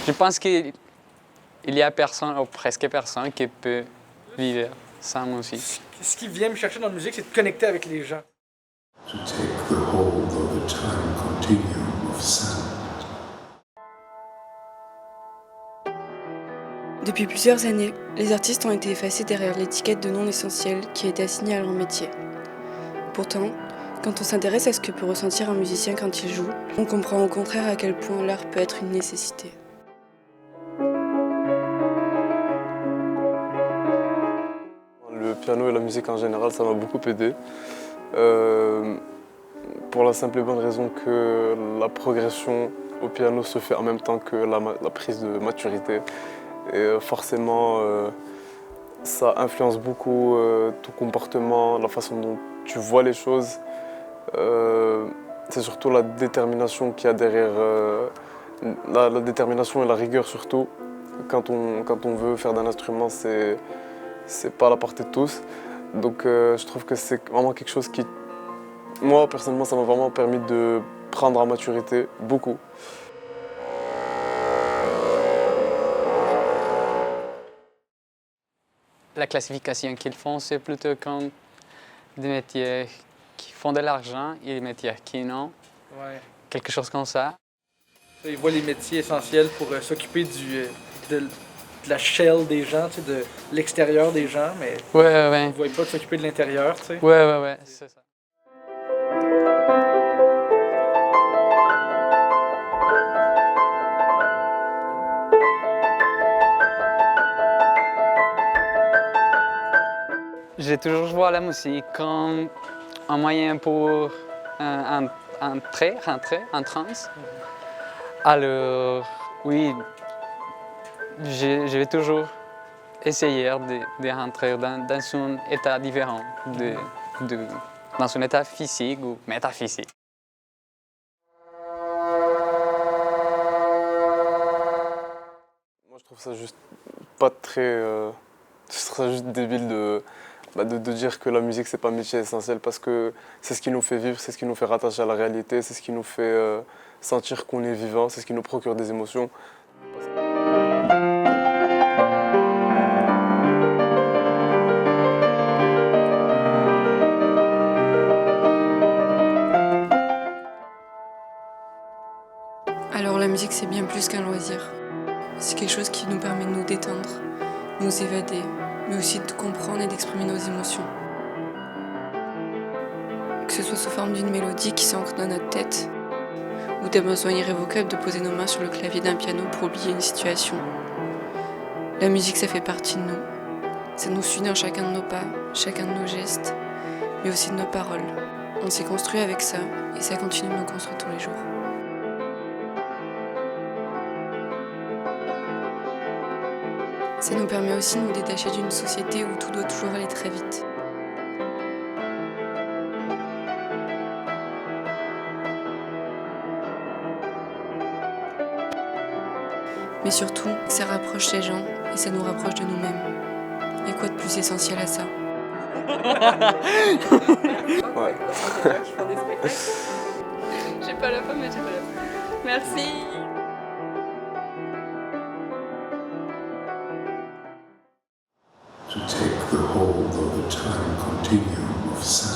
Je pense qu'il y a personne, ou presque personne, qui peut vivre sans musique. Ce qui vient me chercher dans la musique, c'est de connecter avec les gens. To take the hold of a time continuum of sound. Depuis plusieurs années, les artistes ont été effacés derrière l'étiquette de non essentiel qui était assignée à leur métier. Pourtant, quand on s'intéresse à ce que peut ressentir un musicien quand il joue, on comprend au contraire à quel point l'art peut être une nécessité. Le piano et la musique en général, ça m'a beaucoup aidé. Pour la simple et bonne raison que la progression au piano se fait en même temps que la prise de maturité. Et forcément, ça influence beaucoup ton comportement, la façon dont tu vois les choses. C'est surtout la détermination qu'il y a derrière, la détermination et la rigueur surtout. Quand on veut faire d'un instrument, c'est pas à la portée de tous. Donc je trouve que c'est vraiment quelque chose qui, moi personnellement, ça m'a vraiment permis de prendre en maturité beaucoup. La classification qu'ils font, c'est plutôt comme des métiers qui font de l'argent et des métiers qui n'ont. Ouais. Quelque chose comme ça. Ils voient les métiers essentiels pour s'occuper de la shell des gens, tu sais, de l'extérieur des gens, mais Ouais. ils ne voient pas de s'occuper de l'intérieur. Tu sais. Ouais, c'est ça. J'ai toujours joué à la musique comme un moyen pour rentrer en transe. Alors, oui, je vais toujours essayer de rentrer dans un état différent, dans un état physique ou métaphysique. Moi je trouve ça juste pas très... je trouve ça juste débile de dire que la musique c'est pas un métier essentiel parce que c'est ce qui nous fait vivre, c'est ce qui nous fait rattacher à la réalité, c'est ce qui nous fait sentir qu'on est vivant, c'est ce qui nous procure des émotions. Alors la musique c'est bien plus qu'un loisir. C'est quelque chose qui nous permet de nous détendre, nous évader, mais aussi de comprendre et d'exprimer nos émotions. Que ce soit sous forme d'une mélodie qui s'ancre dans notre tête, ou d'un besoin irrévocable de poser nos mains sur le clavier d'un piano pour oublier une situation. La musique, ça fait partie de nous. Ça nous suit dans chacun de nos pas, chacun de nos gestes, mais aussi de nos paroles. On s'est construit avec ça, et ça continue de nous construire tous les jours. Ça nous permet aussi de nous détacher d'une société où tout doit toujours aller très vite. Mais surtout, ça rapproche les gens et ça nous rapproche de nous-mêmes. Et quoi de plus essentiel à ça? Ouais. J'ai pas la fin, mais j'ai pas la fin. Merci. To take the hold of a time continuum of sound.